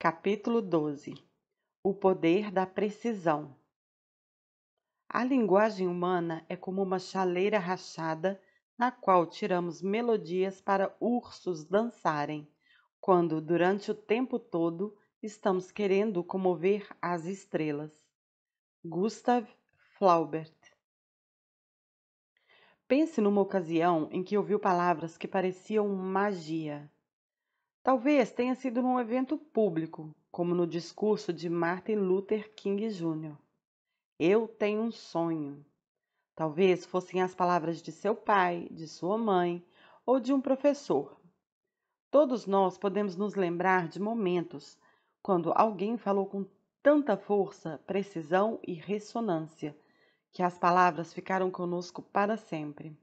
Capítulo 12. O poder da precisão. A linguagem humana é como uma chaleira rachada na qual tiramos melodias para ursos dançarem, quando, durante o tempo todo, estamos querendo comover as estrelas. Gustav Flaubert. Pense numa ocasião em que ouviu palavras que pareciam magia. Talvez tenha sido num evento público, como no discurso de Martin Luther King Jr. Eu tenho um sonho. Talvez fossem as palavras de seu pai, de sua mãe ou de um professor. Todos nós podemos nos lembrar de momentos quando alguém falou com tanta força, precisão e ressonância que as palavras ficaram conosco para sempre.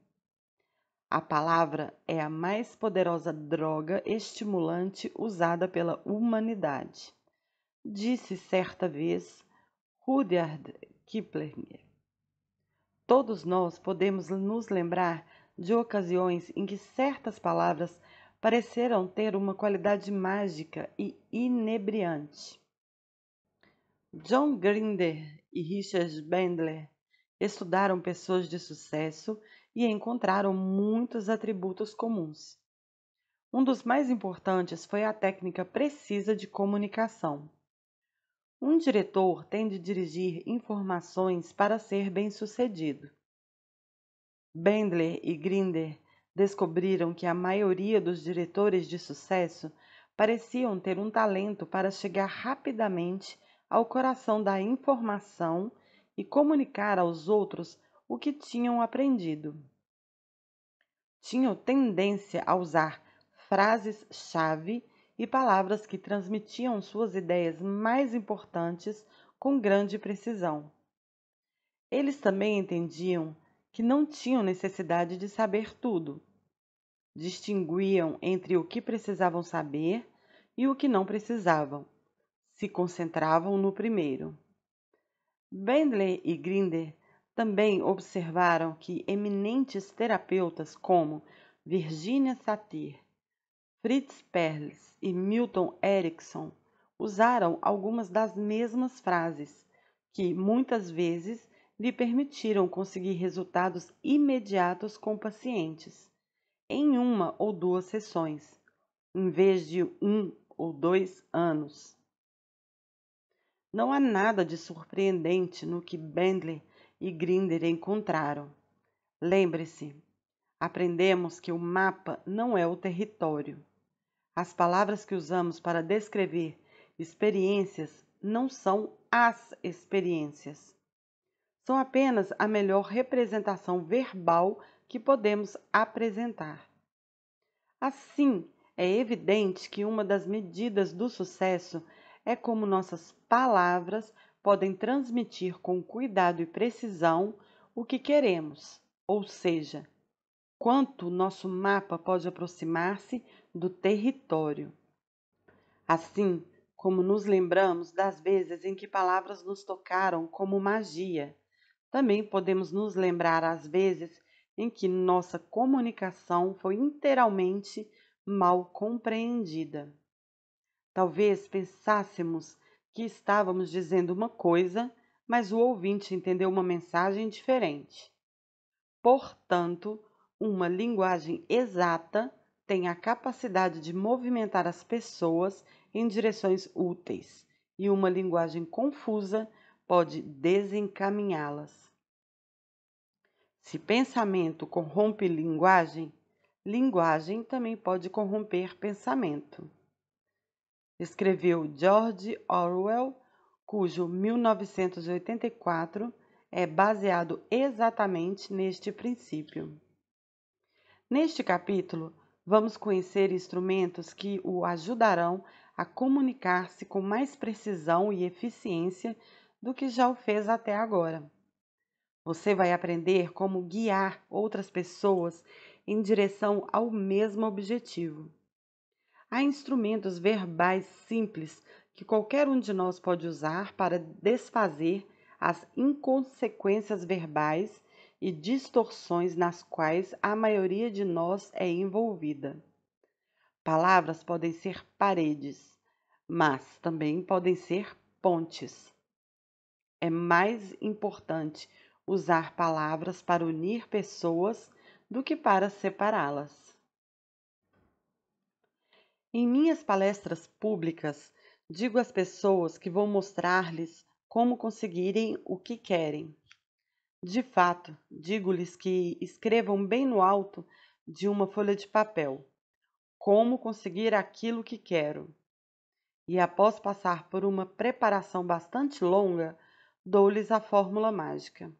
A palavra é a mais poderosa droga estimulante usada pela humanidade, disse certa vez Rudyard Kipling. Todos nós podemos nos lembrar de ocasiões em que certas palavras pareceram ter uma qualidade mágica e inebriante. John Grinder e Richard Bandler estudaram pessoas de sucesso e encontraram muitos atributos comuns. Um dos mais importantes foi a técnica precisa de comunicação. Um diretor tem de dirigir informações para ser bem-sucedido. Bandler e Grinder descobriram que a maioria dos diretores de sucesso pareciam ter um talento para chegar rapidamente ao coração da informação e comunicar aos outros o que tinham aprendido. Tinham tendência a usar frases-chave e palavras que transmitiam suas ideias mais importantes com grande precisão. Eles também entendiam que não tinham necessidade de saber tudo. Distinguiam entre o que precisavam saber e o que não precisavam. Se concentravam no primeiro. Bandler e Grinder também observaram que eminentes terapeutas como Virginia Satir, Fritz Perls e Milton Erickson usaram algumas das mesmas frases, que muitas vezes lhe permitiram conseguir resultados imediatos com pacientes, em 1 ou 2 sessões, em vez de 1 ou 2 anos. Não há nada de surpreendente no que Bandler e Grinder encontraram. Lembre-se, aprendemos que o mapa não é o território. As palavras que usamos para descrever experiências não são as experiências. São apenas a melhor representação verbal que podemos apresentar. Assim, é evidente que uma das medidas do sucesso é como nossas palavras podem transmitir com cuidado e precisão o que queremos, ou seja, quanto nosso mapa pode aproximar-se do território. Assim como nos lembramos das vezes em que palavras nos tocaram como magia, também podemos nos lembrar às vezes em que nossa comunicação foi inteiramente mal compreendida. Talvez pensássemos que estávamos dizendo uma coisa, mas o ouvinte entendeu uma mensagem diferente. Portanto, uma linguagem exata tem a capacidade de movimentar as pessoas em direções úteis, e uma linguagem confusa pode desencaminhá-las. Se pensamento corrompe linguagem, linguagem também pode corromper pensamento. Escreveu George Orwell, cujo 1984 é baseado exatamente neste princípio. Neste capítulo, vamos conhecer instrumentos que o ajudarão a comunicar-se com mais precisão e eficiência do que já o fez até agora. Você vai aprender como guiar outras pessoas em direção ao mesmo objetivo. Há instrumentos verbais simples que qualquer um de nós pode usar para desfazer as inconsequências verbais e distorções nas quais a maioria de nós é envolvida. Palavras podem ser paredes, mas também podem ser pontes. É mais importante usar palavras para unir pessoas do que para separá-las. Em minhas palestras públicas, digo às pessoas que vou mostrar-lhes como conseguirem o que querem. De fato, digo-lhes que escrevam bem no alto de uma folha de papel como conseguir aquilo que quero. E após passar por uma preparação bastante longa, dou-lhes a fórmula mágica.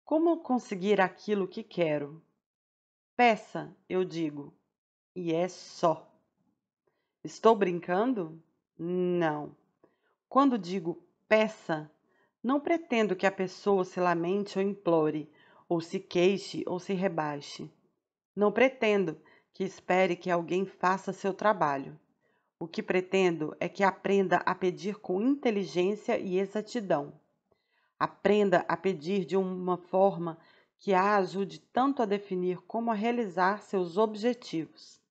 Como conseguir aquilo que quero? Peça, eu digo, e é só. Estou brincando? Não. Quando digo peça, não pretendo que a pessoa se lamente ou implore, ou se queixe ou se rebaixe. Não pretendo que espere que alguém faça seu trabalho. O que pretendo é que aprenda a pedir com inteligência e exatidão. Aprenda a pedir de uma forma que a ajude tanto a definir como a realizar seus objetivos.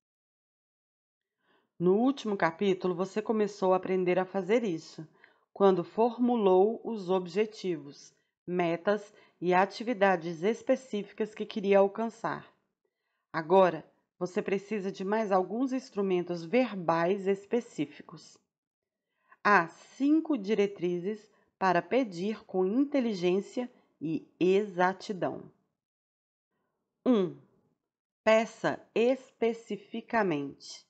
No último capítulo, você começou a aprender a fazer isso, quando formulou os objetivos, metas e atividades específicas que queria alcançar. Agora, você precisa de mais alguns instrumentos verbais específicos. Há 5 diretrizes para pedir com inteligência e exatidão. 1. Peça especificamente.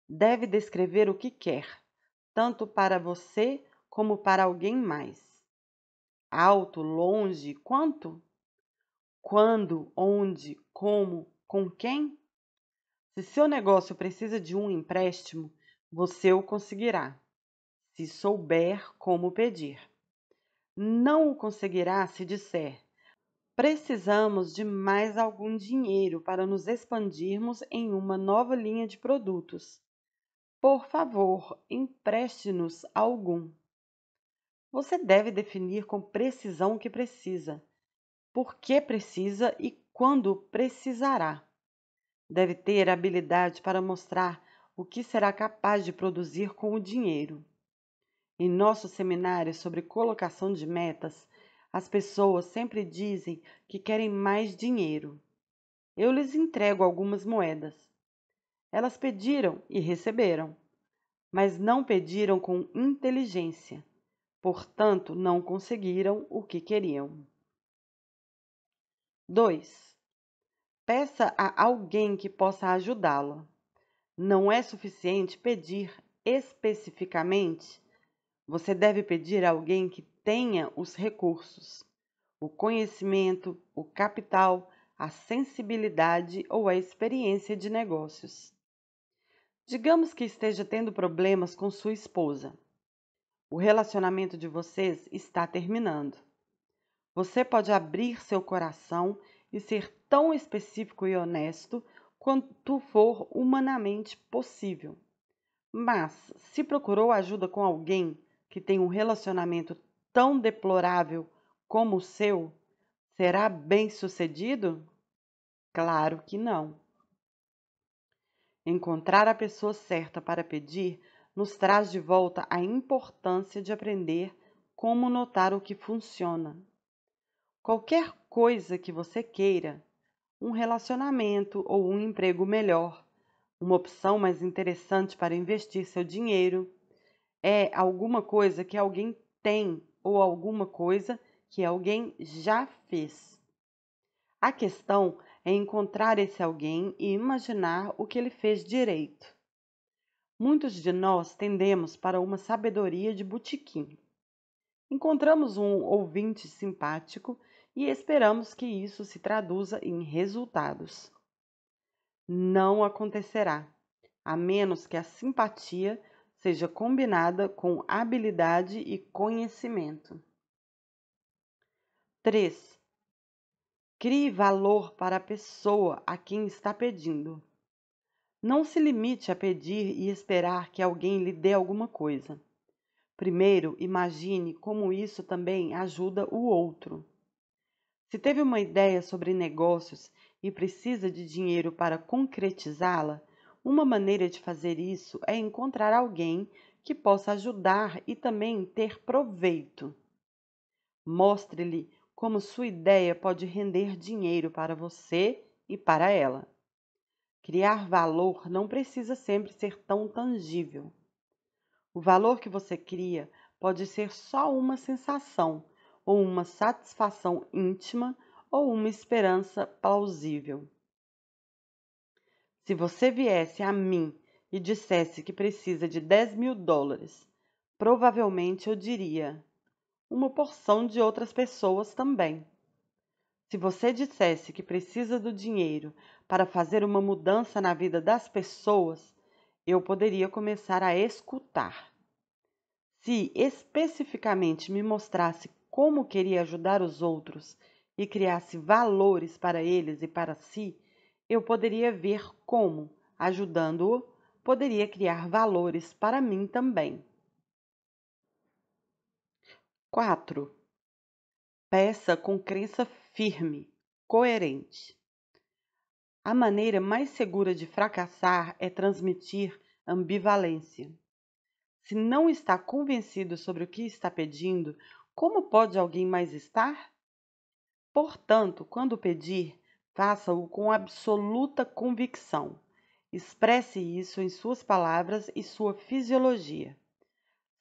Deve descrever o que quer, tanto para você como para alguém mais. Alto, longe, quanto? Quando, onde, como, com quem? Se seu negócio precisa de um empréstimo, você o conseguirá, se souber como pedir. Não o conseguirá se disser: precisamos de mais algum dinheiro para nos expandirmos em uma nova linha de produtos. Por favor, empreste-nos algum. Você deve definir com precisão o que precisa, por que precisa e quando precisará. Deve ter habilidade para mostrar o que será capaz de produzir com o dinheiro. Em nosso seminário sobre colocação de metas, as pessoas sempre dizem que querem mais dinheiro. Eu lhes entrego algumas moedas. Elas pediram e receberam, mas não pediram com inteligência, portanto, não conseguiram o que queriam. 2. Peça a alguém que possa ajudá-lo. Não é suficiente pedir especificamente. Você deve pedir a alguém que tenha os recursos, o conhecimento, o capital, a sensibilidade ou a experiência de negócios. Digamos que esteja tendo problemas com sua esposa. O relacionamento de vocês está terminando. Você pode abrir seu coração e ser tão específico e honesto quanto for humanamente possível. Mas, se procurou ajuda com alguém que tem um relacionamento tão deplorável como o seu, será bem-sucedido? Claro que não. Encontrar a pessoa certa para pedir nos traz de volta a importância de aprender como notar o que funciona. Qualquer coisa que você queira, um relacionamento ou um emprego melhor, uma opção mais interessante para investir seu dinheiro, é alguma coisa que alguém tem ou alguma coisa que alguém já fez. A questão é encontrar esse alguém e imaginar o que ele fez direito. Muitos de nós tendemos para uma sabedoria de botequim. Encontramos um ouvinte simpático e esperamos que isso se traduza em resultados. Não acontecerá, a menos que a simpatia seja combinada com habilidade e conhecimento. 3. Crie valor para a pessoa a quem está pedindo. Não se limite a pedir e esperar que alguém lhe dê alguma coisa. Primeiro, imagine como isso também ajuda o outro. Se teve uma ideia sobre negócios e precisa de dinheiro para concretizá-la, uma maneira de fazer isso é encontrar alguém que possa ajudar e também ter proveito. Mostre-lhe como sua ideia pode render dinheiro para você e para ela. Criar valor não precisa sempre ser tão tangível. O valor que você cria pode ser só uma sensação, ou uma satisfação íntima, ou uma esperança plausível. Se você viesse a mim e dissesse que precisa de $10.000, provavelmente eu diria: uma porção de outras pessoas também. Se você dissesse que precisa do dinheiro para fazer uma mudança na vida das pessoas, eu poderia começar a escutar. Se especificamente me mostrasse como queria ajudar os outros e criasse valores para eles e para si, eu poderia ver como, ajudando-o, poderia criar valores para mim também. 4. Peça com crença firme, coerente. A maneira mais segura de fracassar é transmitir ambivalência. Se não está convencido sobre o que está pedindo, como pode alguém mais estar? Portanto, quando pedir, faça-o com absoluta convicção. Expresse isso em suas palavras e sua fisiologia.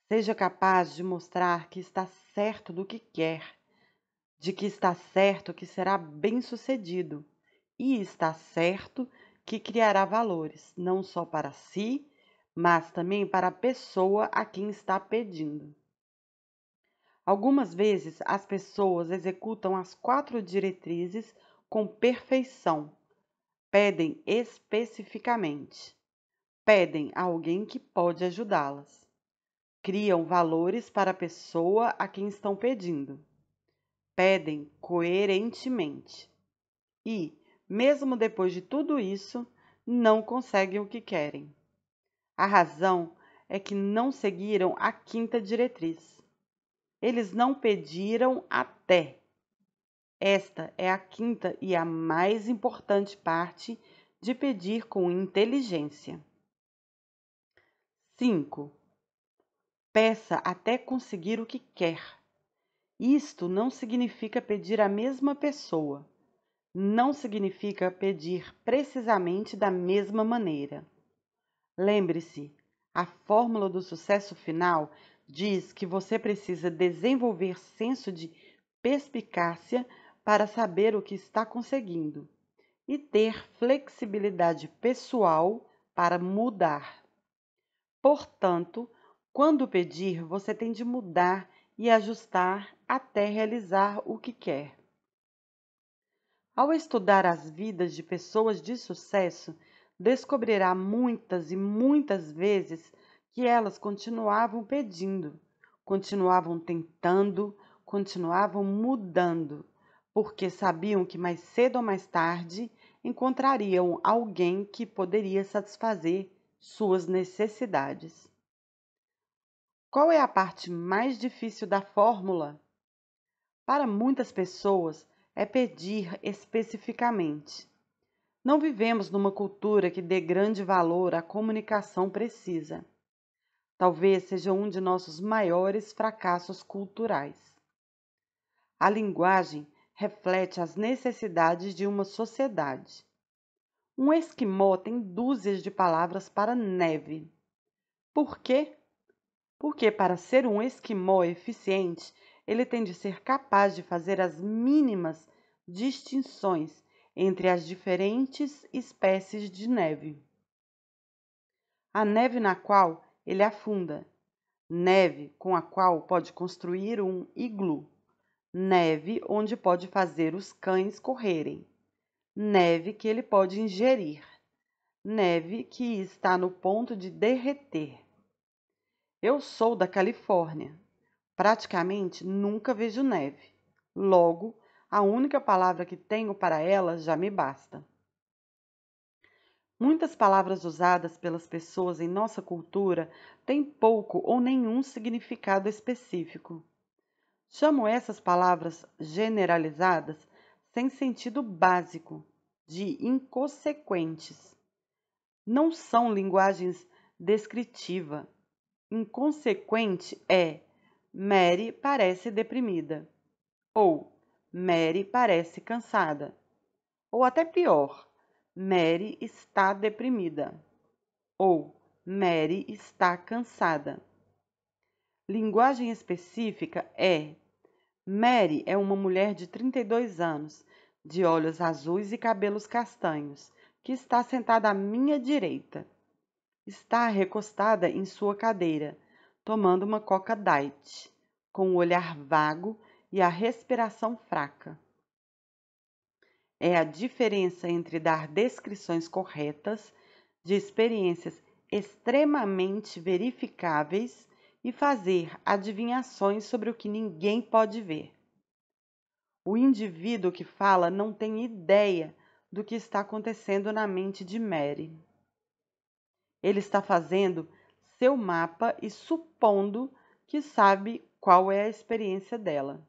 Seja capaz de mostrar que está certo do que quer, de que está certo que será bem-sucedido e está certo que criará valores, não só para si, mas também para a pessoa a quem está pedindo. Algumas vezes as pessoas executam as 4 diretrizes com perfeição. Pedem especificamente. Pedem a alguém que pode ajudá-las. Criam valores para a pessoa a quem estão pedindo. Pedem coerentemente. E, mesmo depois de tudo isso, não conseguem o que querem. A razão é que não seguiram a 5ª diretriz. Eles não pediram até. Esta é a 5ª e a mais importante parte de pedir com inteligência. 5. Peça até conseguir o que quer. Isto não significa pedir à mesma pessoa. Não significa pedir precisamente da mesma maneira. Lembre-se, a fórmula do sucesso final diz que você precisa desenvolver senso de perspicácia para saber o que está conseguindo e ter flexibilidade pessoal para mudar. Portanto, quando pedir, você tem de mudar e ajustar até realizar o que quer. Ao estudar as vidas de pessoas de sucesso, descobrirá muitas e muitas vezes que elas continuavam pedindo, continuavam tentando, continuavam mudando, porque sabiam que mais cedo ou mais tarde encontrariam alguém que poderia satisfazer suas necessidades. Qual é a parte mais difícil da fórmula? Para muitas pessoas, é pedir especificamente. Não vivemos numa cultura que dê grande valor à comunicação precisa. Talvez seja um de nossos maiores fracassos culturais. A linguagem reflete as necessidades de uma sociedade. Um esquimó tem dúzias de palavras para neve. Por quê? Porque para ser um esquimó eficiente, ele tem de ser capaz de fazer as mínimas distinções entre as diferentes espécies de neve. A neve na qual ele afunda, neve com a qual pode construir um iglu, neve onde pode fazer os cães correrem, neve que ele pode ingerir, neve que está no ponto de derreter. Eu sou da Califórnia. Praticamente nunca vejo neve. Logo, a única palavra que tenho para ela já me basta. Muitas palavras usadas pelas pessoas em nossa cultura têm pouco ou nenhum significado específico. Chamo essas palavras generalizadas sem sentido básico, de inconsequentes. Não são linguagens descritiva, inconsequente é Mary parece deprimida, ou Mary parece cansada, ou até pior, Mary está deprimida, ou Mary está cansada. Linguagem específica é: Mary é uma mulher de 32 anos, de olhos azuis e cabelos castanhos, que está sentada à minha direita. Está recostada em sua cadeira, tomando uma coca diet, com o olhar vago e a respiração fraca. É a diferença entre dar descrições corretas de experiências extremamente verificáveis e fazer adivinhações sobre o que ninguém pode ver. O indivíduo que fala não tem ideia do que está acontecendo na mente de Mary. Ele está fazendo seu mapa e supondo que sabe qual é a experiência dela.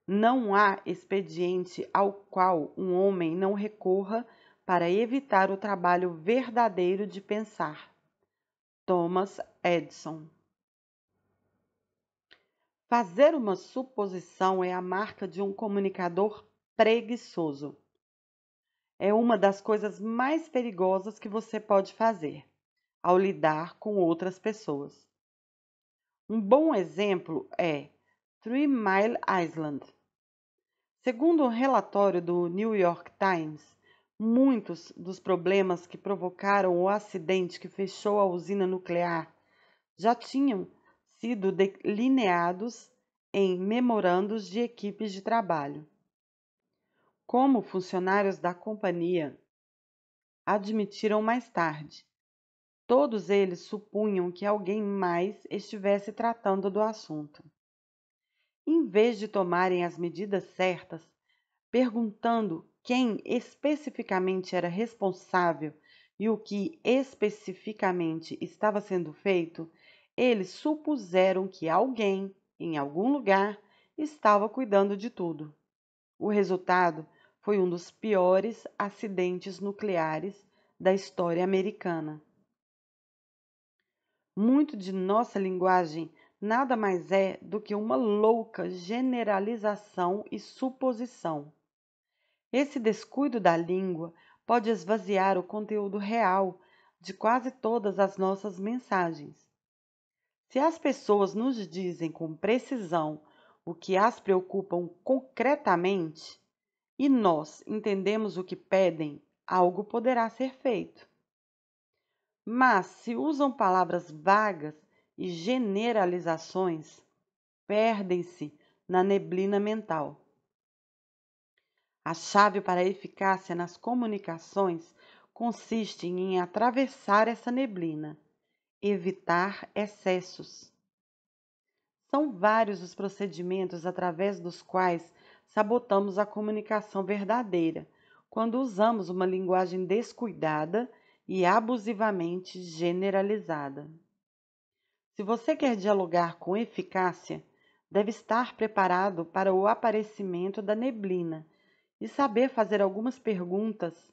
Não há expediente ao qual um homem não recorra para evitar o trabalho verdadeiro de pensar. Thomas Edison. Fazer uma suposição é a marca de um comunicador preguiçoso. É uma das coisas mais perigosas que você pode fazer ao lidar com outras pessoas. Um bom exemplo é Three Mile Island. Segundo um relatório do New York Times, muitos dos problemas que provocaram o acidente que fechou a usina nuclear já tinham sido delineados em memorandos de equipes de trabalho. Como funcionários da companhia admitiram mais tarde, todos eles supunham que alguém mais estivesse tratando do assunto. Em vez de tomarem as medidas certas, perguntando quem especificamente era responsável e o que especificamente estava sendo feito, eles supuseram que alguém, em algum lugar, estava cuidando de tudo. O resultado foi um dos piores acidentes nucleares da história americana. Muito de nossa linguagem nada mais é do que uma louca generalização e suposição. Esse descuido da língua pode esvaziar o conteúdo real de quase todas as nossas mensagens. Se as pessoas nos dizem com precisão o que as preocupam concretamente e nós entendemos o que pedem, algo poderá ser feito. Mas se usam palavras vagas e generalizações, perdem-se na neblina mental. A chave para a eficácia nas comunicações consiste em atravessar essa neblina, evitar excessos. São vários os procedimentos através dos quais sabotamos a comunicação verdadeira, quando usamos uma linguagem descuidada e abusivamente generalizada. Se você quer dialogar com eficácia, deve estar preparado para o aparecimento da neblina e saber fazer algumas perguntas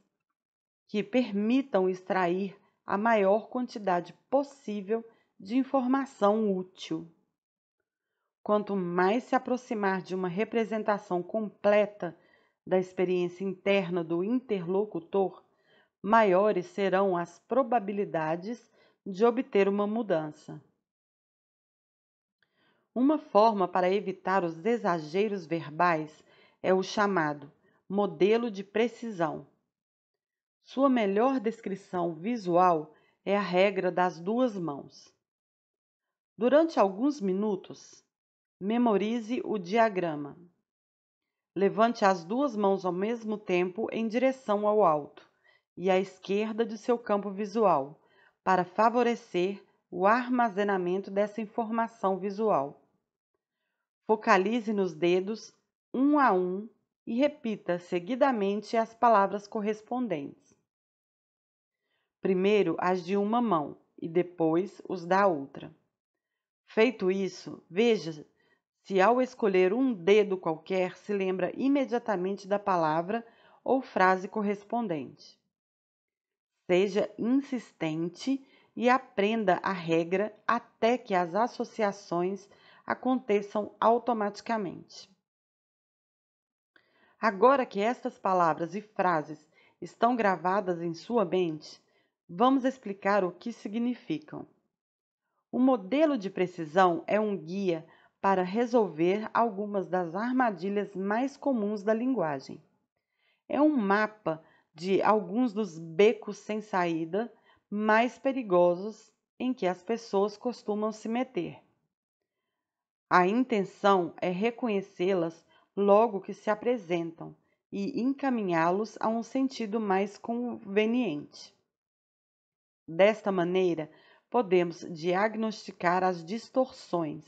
que permitam extrair a maior quantidade possível de informação útil. Quanto mais se aproximar de uma representação completa da experiência interna do interlocutor, maiores serão as probabilidades de obter uma mudança. Uma forma para evitar os exageros verbais é o chamado modelo de precisão. Sua melhor descrição visual é a regra das duas mãos. Durante alguns minutos, memorize o diagrama. Levante as duas mãos ao mesmo tempo em direção ao alto e à esquerda de seu campo visual, para favorecer o armazenamento dessa informação visual. Focalize nos dedos, um a um, e repita seguidamente as palavras correspondentes. Primeiro as de uma mão e depois os da outra. Feito isso, veja se ao escolher um dedo qualquer se lembra imediatamente da palavra ou frase correspondente. Seja insistente e aprenda a regra até que as associações aconteçam automaticamente. Agora que estas palavras e frases estão gravadas em sua mente, vamos explicar o que significam. O modelo de precisão é um guia para resolver algumas das armadilhas mais comuns da linguagem. É um mapa de alguns dos becos sem saída mais perigosos em que as pessoas costumam se meter. A intenção é reconhecê-las logo que se apresentam e encaminhá-los a um sentido mais conveniente. Desta maneira, podemos diagnosticar as distorções,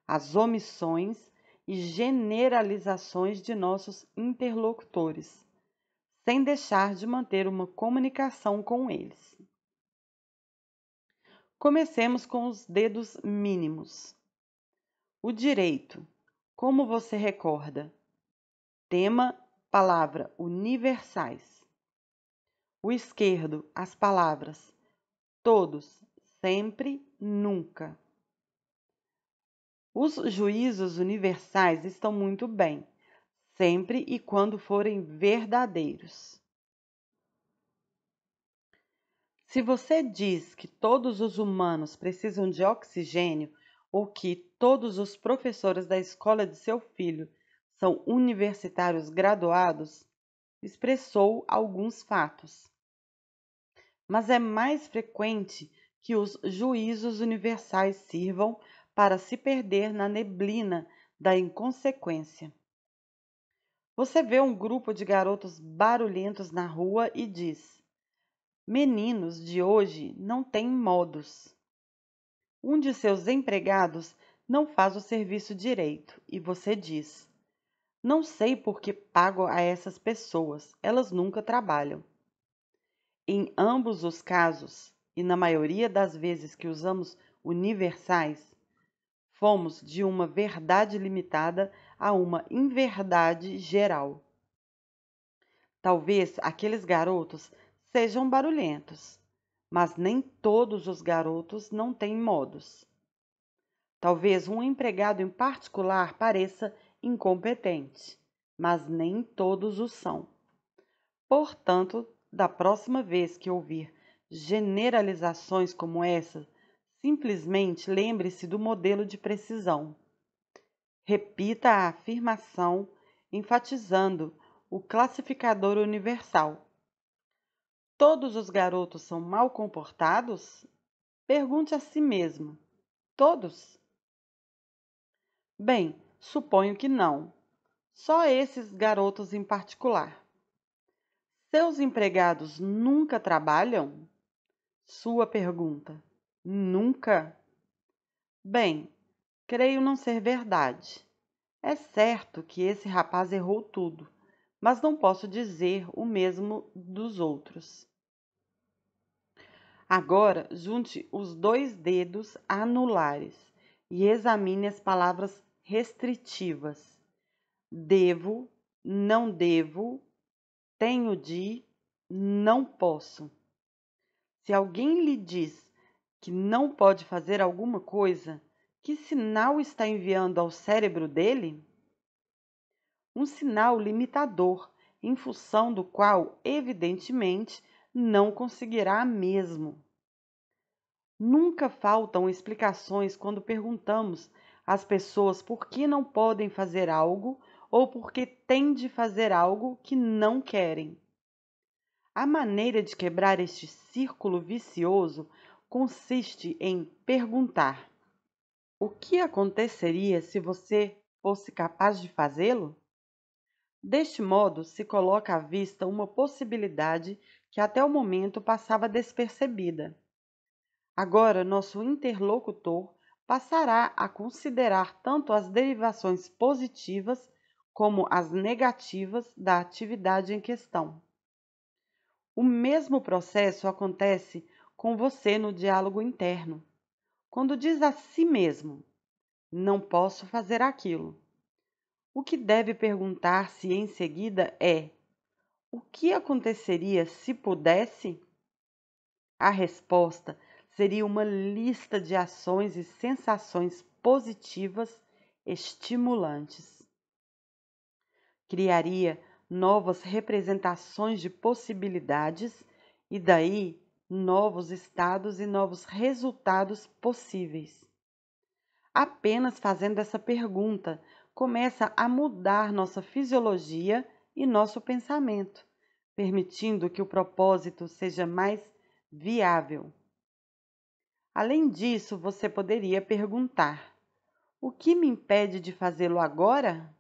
as omissões e generalizações de nossos interlocutores, sem deixar de manter uma comunicação com eles. Comecemos com os dedos mínimos. O direito, como você recorda? Tema, palavra universais. O esquerdo, as palavras todos, sempre, nunca. Os juízos universais estão muito bem, sempre e quando forem verdadeiros. Se você diz que todos os humanos precisam de oxigênio ou que todos os professores da escola de seu filho são universitários graduados, expressou alguns fatos. Mas é mais frequente que os juízos universais sirvam para se perder na neblina da inconsequência. Você vê um grupo de garotos barulhentos na rua e diz: meninos de hoje não têm modos. Um de seus empregados não faz o serviço direito e você diz: não sei por que pago a essas pessoas, elas nunca trabalham. Em ambos os casos, e na maioria das vezes que usamos universais, fomos de uma verdade limitada a uma inverdade geral. Talvez aqueles garotos sejam barulhentos, mas nem todos os garotos não têm modos. Talvez um empregado em particular pareça incompetente, mas nem todos o são. Portanto, da próxima vez que ouvir generalizações como essa, simplesmente lembre-se do modelo de precisão. Repita a afirmação, enfatizando o classificador universal. Todos os garotos são mal comportados? Pergunte a si mesmo. Todos? Bem, suponho que não. Só esses garotos em particular. Seus empregados nunca trabalham? Sua pergunta. Nunca? Bem, creio não ser verdade. É certo que esse rapaz errou tudo, mas não posso dizer o mesmo dos outros. Agora, junte os dois dedos anulares e examine as palavras restritivas. Devo, não devo, tenho de, não posso. Se alguém lhe diz que não pode fazer alguma coisa, que sinal está enviando ao cérebro dele? Um sinal limitador, em função do qual, evidentemente, não conseguirá mesmo. Nunca faltam explicações quando perguntamos às pessoas por que não podem fazer algo ou por que têm de fazer algo que não querem. A maneira de quebrar este círculo vicioso consiste em perguntar: o que aconteceria se você fosse capaz de fazê-lo? Deste modo, se coloca à vista uma possibilidade que até o momento passava despercebida. Agora, nosso interlocutor passará a considerar tanto as derivações positivas como as negativas da atividade em questão. O mesmo processo acontece com você no diálogo interno. Quando diz a si mesmo: não posso fazer aquilo, o que deve perguntar-se em seguida é: o que aconteceria se pudesse? A resposta seria uma lista de ações e sensações positivas estimulantes. Criaria novas representações de possibilidades e daí novos estados e novos resultados possíveis. Apenas fazendo essa pergunta, começa a mudar nossa fisiologia e nosso pensamento, permitindo que o propósito seja mais viável. Além disso, você poderia perguntar: o que me impede de fazê-lo agora?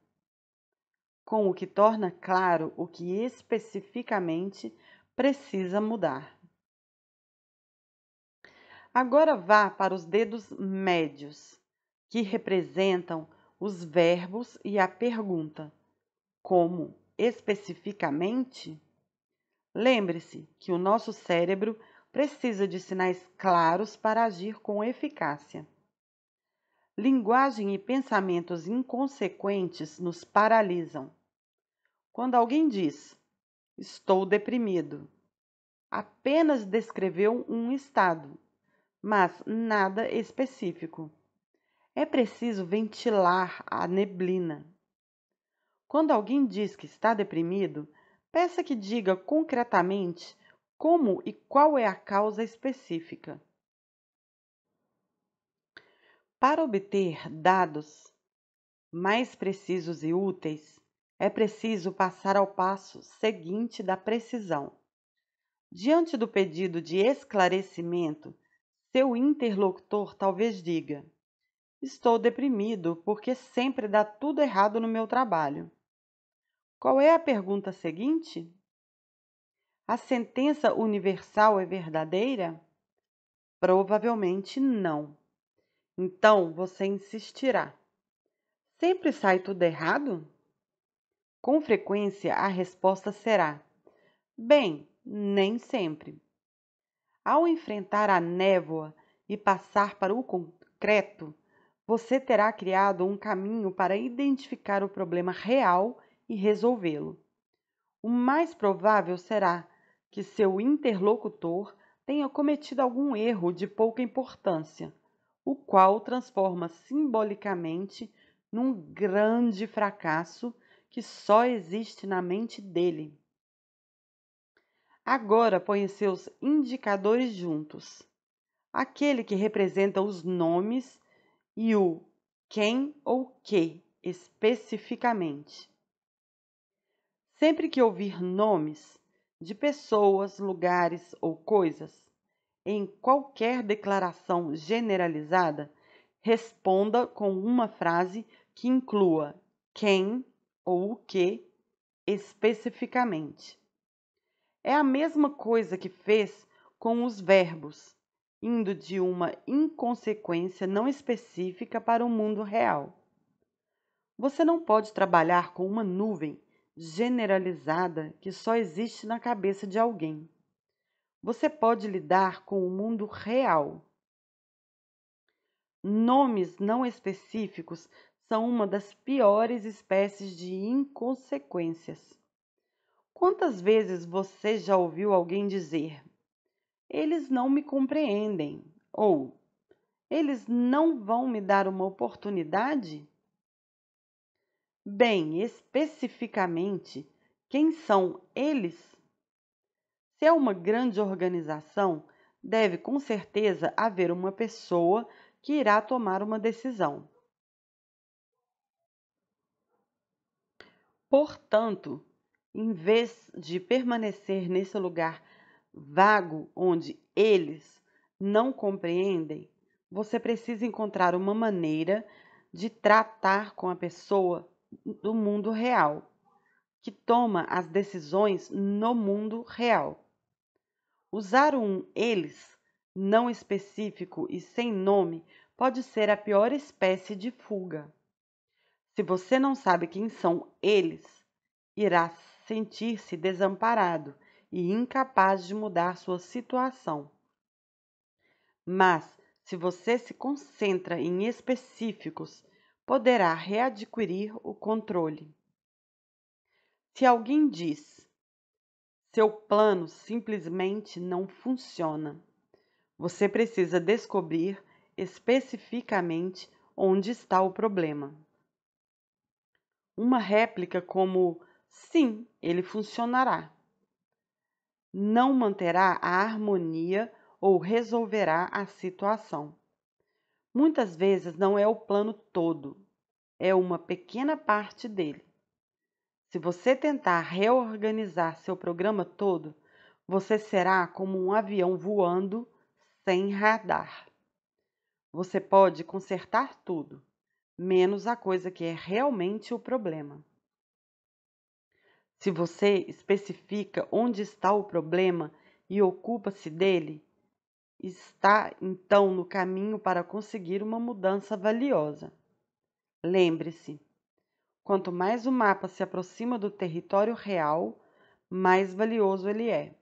Com o que torna claro o que especificamente precisa mudar. Agora vá para os dedos médios, que representam os verbos e a pergunta: como especificamente? Lembre-se que o nosso cérebro precisa de sinais claros para agir com eficácia. Linguagem e pensamentos inconsequentes nos paralisam. Quando alguém diz, estou deprimido, apenas descreveu um estado, mas nada específico. É preciso ventilar a neblina. Quando alguém diz que está deprimido, peça que diga concretamente como e qual é a causa específica. Para obter dados mais precisos e úteis, é preciso passar ao passo seguinte da precisão. Diante do pedido de esclarecimento, seu interlocutor talvez diga: estou deprimido porque sempre dá tudo errado no meu trabalho. Qual é a pergunta seguinte? A sentença universal é verdadeira? Provavelmente não. Então você insistirá: sempre sai tudo errado? Com frequência a resposta será: bem, nem sempre. Ao enfrentar a névoa e passar para o concreto, você terá criado um caminho para identificar o problema real e resolvê-lo. O mais provável será que seu interlocutor tenha cometido algum erro de pouca importância, o qual transforma simbolicamente num grande fracasso que só existe na mente dele. Agora põe seus indicadores juntos. Aquele que representa os nomes e o quem ou que especificamente. Sempre que ouvir nomes de pessoas, lugares ou coisas, em qualquer declaração generalizada, responda com uma frase que inclua quem ou o que especificamente. É a mesma coisa que fez com os verbos, indo de uma inconsequência não específica para o mundo real. Você não pode trabalhar com uma nuvem generalizada que só existe na cabeça de alguém. Você pode lidar com o mundo real. Nomes não específicos são uma das piores espécies de inconsequências. Quantas vezes você já ouviu alguém dizer: eles não me compreendem, ou eles não vão me dar uma oportunidade? Bem, especificamente, quem são eles? Se é uma grande organização, deve com certeza haver uma pessoa que irá tomar uma decisão. Portanto, em vez de permanecer nesse lugar vago onde eles não compreendem, você precisa encontrar uma maneira de tratar com a pessoa do mundo real, que toma as decisões no mundo real. Usar um eles não específico e sem nome pode ser a pior espécie de fuga. Se você não sabe quem são eles, irá sentir-se desamparado e incapaz de mudar sua situação. Mas, se você se concentra em específicos, poderá readquirir o controle. Se alguém diz: seu plano simplesmente não funciona, Você precisa descobrir especificamente onde está o problema. Uma réplica como sim, ele funcionará, não manterá a harmonia ou resolverá a situação. Muitas vezes não é o plano todo, é uma pequena parte dele. Se você tentar reorganizar seu programa todo, você será como um avião voando sem radar. Você pode consertar tudo, menos a coisa que é realmente o problema. Se você especifica onde está o problema e ocupa-se dele, está então no caminho para conseguir uma mudança valiosa. Lembre-se, quanto mais o mapa se aproxima do território real, mais valioso ele é.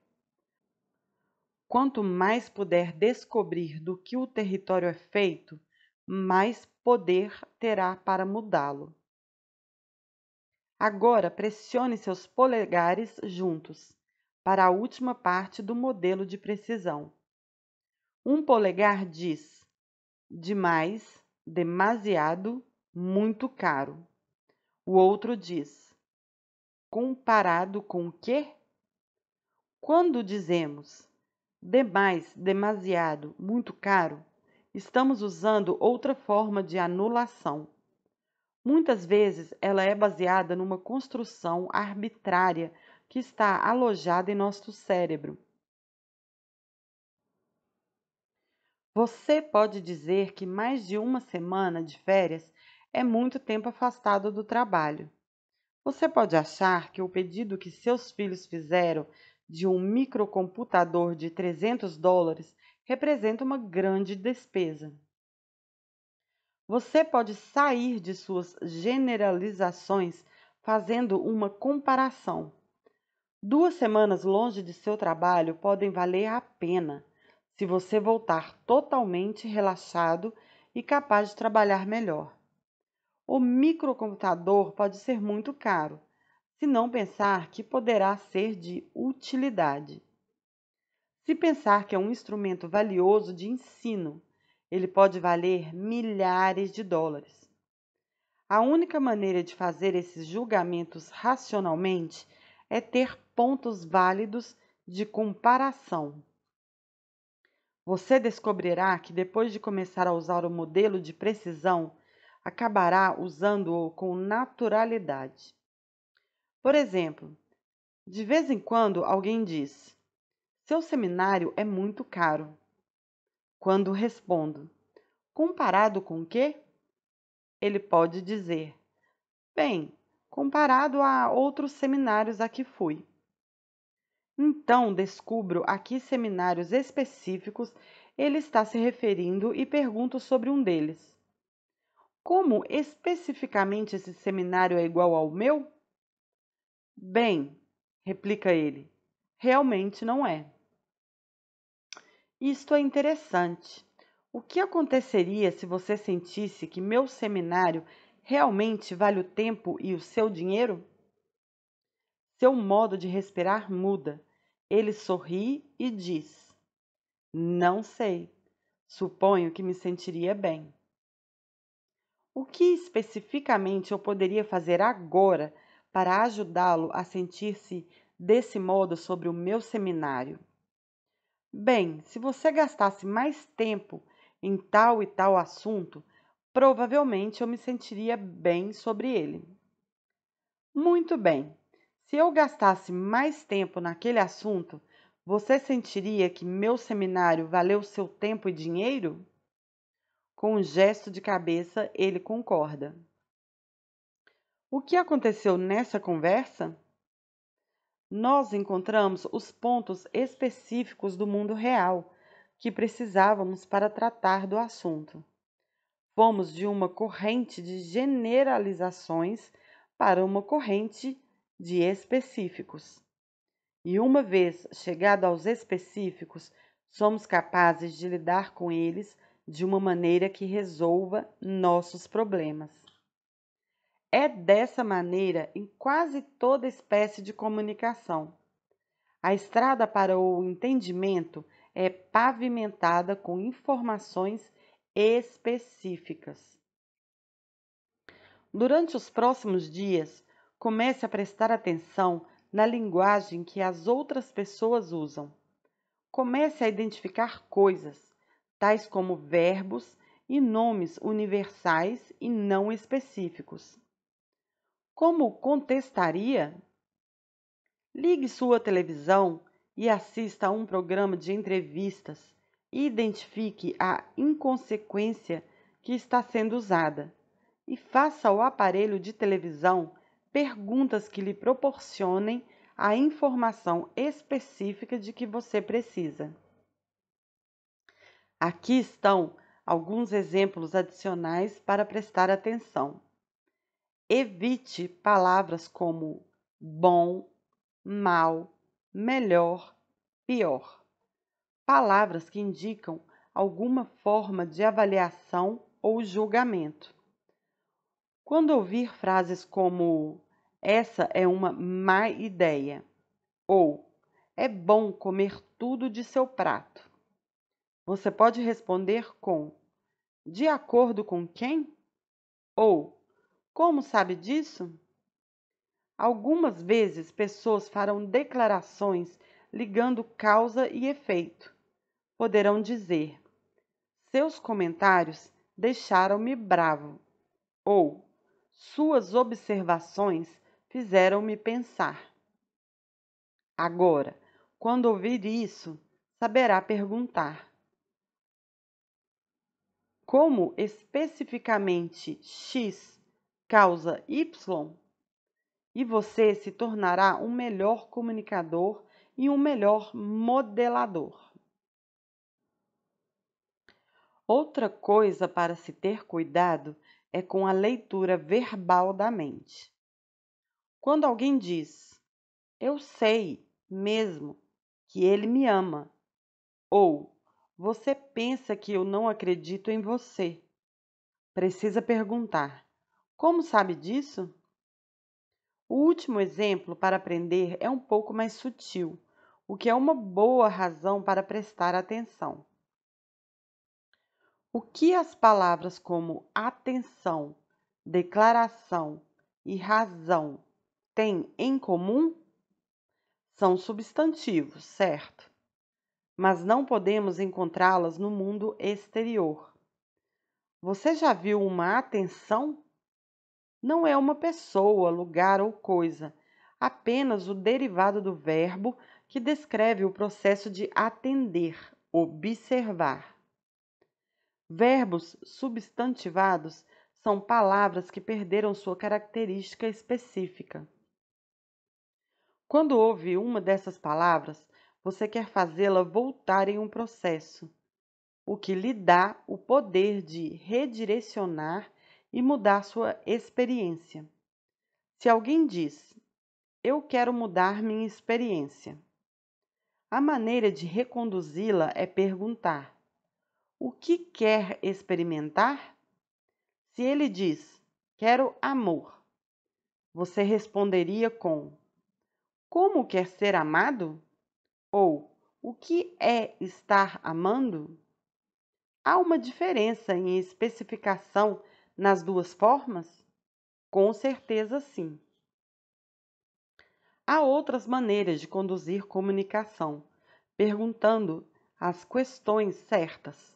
Quanto mais puder descobrir do que o território é feito, mais poder terá para mudá-lo. Agora pressione seus polegares juntos para a última parte do modelo de precisão. Um polegar diz: demais, demasiado, muito caro. O outro diz: comparado com o quê? Quando dizemos demais, demasiado, muito caro, estamos usando outra forma de anulação. Muitas vezes ela é baseada numa construção arbitrária que está alojada em nosso cérebro. Você pode dizer que mais de uma semana de férias é muito tempo afastado do trabalho. Você pode achar que o pedido que seus filhos fizeram de um microcomputador de $300 representa uma grande despesa. Você pode sair de suas generalizações fazendo uma comparação. 2 semanas longe de seu trabalho podem valer a pena se você voltar totalmente relaxado e capaz de trabalhar melhor. O microcomputador pode ser muito caro, se não pensar que poderá ser de utilidade. Se pensar que é um instrumento valioso de ensino, ele pode valer milhares de dólares. A única maneira de fazer esses julgamentos racionalmente é ter pontos válidos de comparação. Você descobrirá que depois de começar a usar o modelo de precisão, acabará usando-o com naturalidade. Por exemplo, de vez em quando alguém diz: seu seminário é muito caro. Quando respondo: comparado com o quê? Ele pode dizer: bem, comparado a outros seminários a que fui. Então descubro a que seminários específicos ele está se referindo e pergunto sobre um deles. Como especificamente esse seminário é igual ao meu? Bem, replica ele, realmente não é. Isto é interessante. O que aconteceria se você sentisse que meu seminário realmente vale o tempo e o seu dinheiro? Seu modo de respirar muda. Ele sorri e diz: não sei. Suponho que me sentiria bem. O que especificamente eu poderia fazer agora para ajudá-lo a sentir-se desse modo sobre o meu seminário? Bem, se você gastasse mais tempo em tal e tal assunto, provavelmente eu me sentiria bem sobre ele. Muito bem. Se eu gastasse mais tempo naquele assunto, você sentiria que meu seminário valeu seu tempo e dinheiro? Com um gesto de cabeça, ele concorda. O que aconteceu nessa conversa? Nós encontramos os pontos específicos do mundo real que precisávamos para tratar do assunto. Fomos de uma corrente de generalizações para uma corrente de específicos. E uma vez chegado aos específicos, somos capazes de lidar com eles de uma maneira que resolva nossos problemas. É dessa maneira em quase toda espécie de comunicação. A estrada para o entendimento é pavimentada com informações específicas. Durante os próximos dias, comece a prestar atenção na linguagem que as outras pessoas usam. Comece a identificar coisas, tais como verbos e nomes universais e não específicos. Como contestaria? Ligue sua televisão e assista a um programa de entrevistas e identifique a inconsequência que está sendo usada. E faça ao aparelho de televisão perguntas que lhe proporcionem a informação específica de que você precisa. Aqui estão alguns exemplos adicionais para prestar atenção. Evite palavras como bom, mal, melhor, pior. Palavras que indicam alguma forma de avaliação ou julgamento. Quando ouvir frases como essa é uma má ideia ou é bom comer tudo de seu prato, você pode responder com de acordo com quem? Ou como sabe disso? Algumas vezes pessoas farão declarações ligando causa e efeito. Poderão dizer: seus comentários deixaram-me bravo, ou suas observações fizeram-me pensar. Agora, quando ouvir isso, saberá perguntar: como especificamente X causa Y? E você se tornará um melhor comunicador e um melhor modelador. Outra coisa para se ter cuidado é com a leitura verbal da mente. Quando alguém diz, eu sei mesmo que ele me ama, ou você pensa que eu não acredito em você, precisa perguntar, como sabe disso? O último exemplo para aprender é um pouco mais sutil, o que é uma boa razão para prestar atenção. O que as palavras como atenção, declaração e razão têm em comum? São substantivos, certo? Mas não podemos encontrá-las no mundo exterior. Você já viu uma atenção? Não é uma pessoa, lugar ou coisa, apenas o derivado do verbo que descreve o processo de atender, observar. Verbos substantivados são palavras que perderam sua característica específica. Quando ouve uma dessas palavras, você quer fazê-la voltar em um processo, o que lhe dá o poder de redirecionar e mudar sua experiência. Se alguém diz, eu quero mudar minha experiência, a maneira de reconduzi-la é perguntar, o que quer experimentar? Se ele diz, quero amor, você responderia com, como quer ser amado? Ou, o que é estar amando? Há uma diferença em especificação nas duas formas? Com certeza, sim. Há outras maneiras de conduzir comunicação, perguntando as questões certas.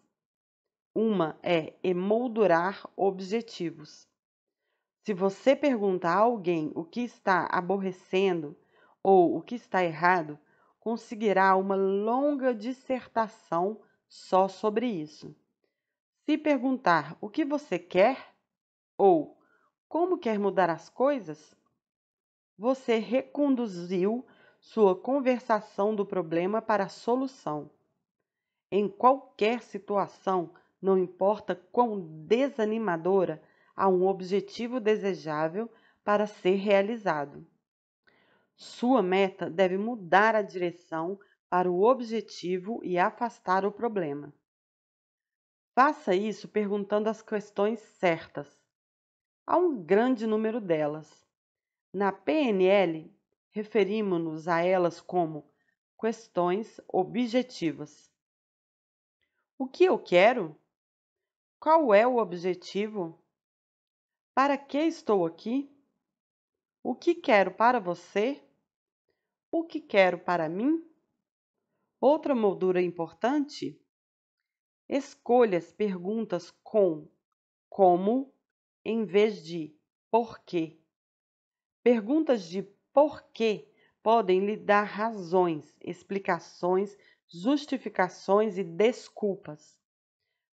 Uma é emoldurar objetivos. Se você pergunta a alguém o que está aborrecendo ou o que está errado, conseguirá uma longa dissertação só sobre isso. Se perguntar o que você quer ou como quer mudar as coisas, você reconduziu sua conversação do problema para a solução. Em qualquer situação, não importa quão desanimadora, há um objetivo desejável para ser realizado. Sua meta deve mudar a direção para o objetivo e afastar o problema. Faça isso perguntando as questões certas. Há um grande número delas. Na PNL, referimos-nos a elas como questões objetivas. O que eu quero? Qual é o objetivo? Para que estou aqui? O que quero para você? O que quero para mim? Outra moldura importante: escolha as perguntas com como em vez de por quê. Perguntas de porquê podem lhe dar razões, explicações, justificações e desculpas,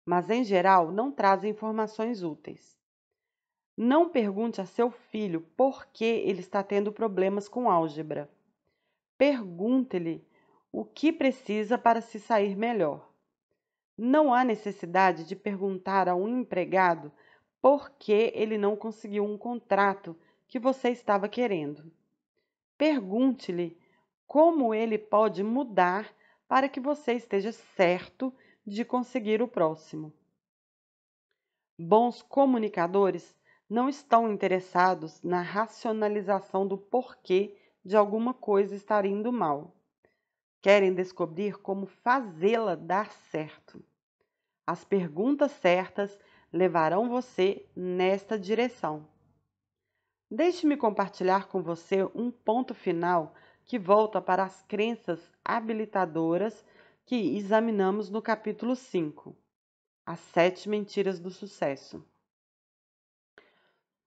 mas em geral não trazem informações úteis. Não pergunte a seu filho por que ele está tendo problemas com álgebra. Pergunte-lhe o que precisa para se sair melhor. Não há necessidade de perguntar a um empregado por que ele não conseguiu um contrato que você estava querendo. Pergunte-lhe como ele pode mudar para que você esteja certo de conseguir o próximo. Bons comunicadores não estão interessados na racionalização do porquê de alguma coisa estar indo mal. Querem descobrir como fazê-la dar certo. As perguntas certas levarão você nesta direção. Deixe-me compartilhar com você um ponto final que volta para as crenças habilitadoras que examinamos no capítulo 5, As 7 Mentiras do Sucesso.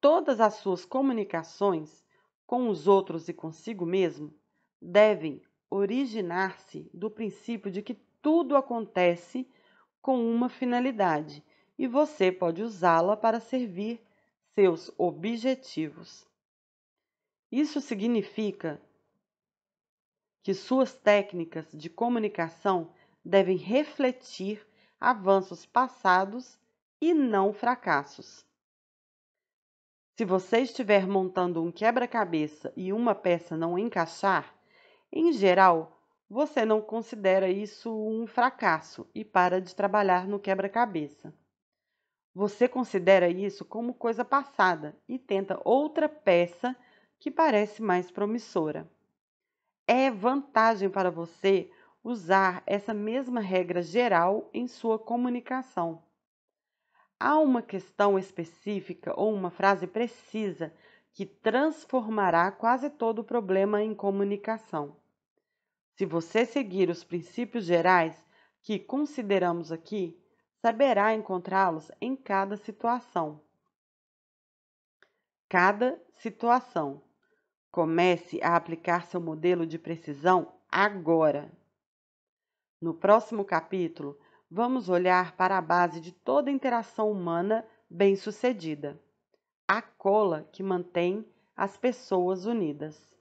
Todas as suas comunicações com os outros e consigo mesmo devem originar-se do princípio de que tudo acontece com uma finalidade e você pode usá-la para servir seus objetivos. Isso significa que suas técnicas de comunicação devem refletir avanços passados e não fracassos. Se você estiver montando um quebra-cabeça e uma peça não encaixar, em geral, você não considera isso um fracasso e para de trabalhar no quebra-cabeça. Você considera isso como coisa passada e tenta outra peça que parece mais promissora. É vantagem para você usar essa mesma regra geral em sua comunicação. Há uma questão específica ou uma frase precisa que transformará quase todo o problema em comunicação. Se você seguir os princípios gerais que consideramos aqui, saberá encontrá-los em cada situação. Cada situação. Comece a aplicar seu modelo de precisão agora. No próximo capítulo, vamos olhar para a base de toda interação humana bem-sucedida, a cola que mantém as pessoas unidas.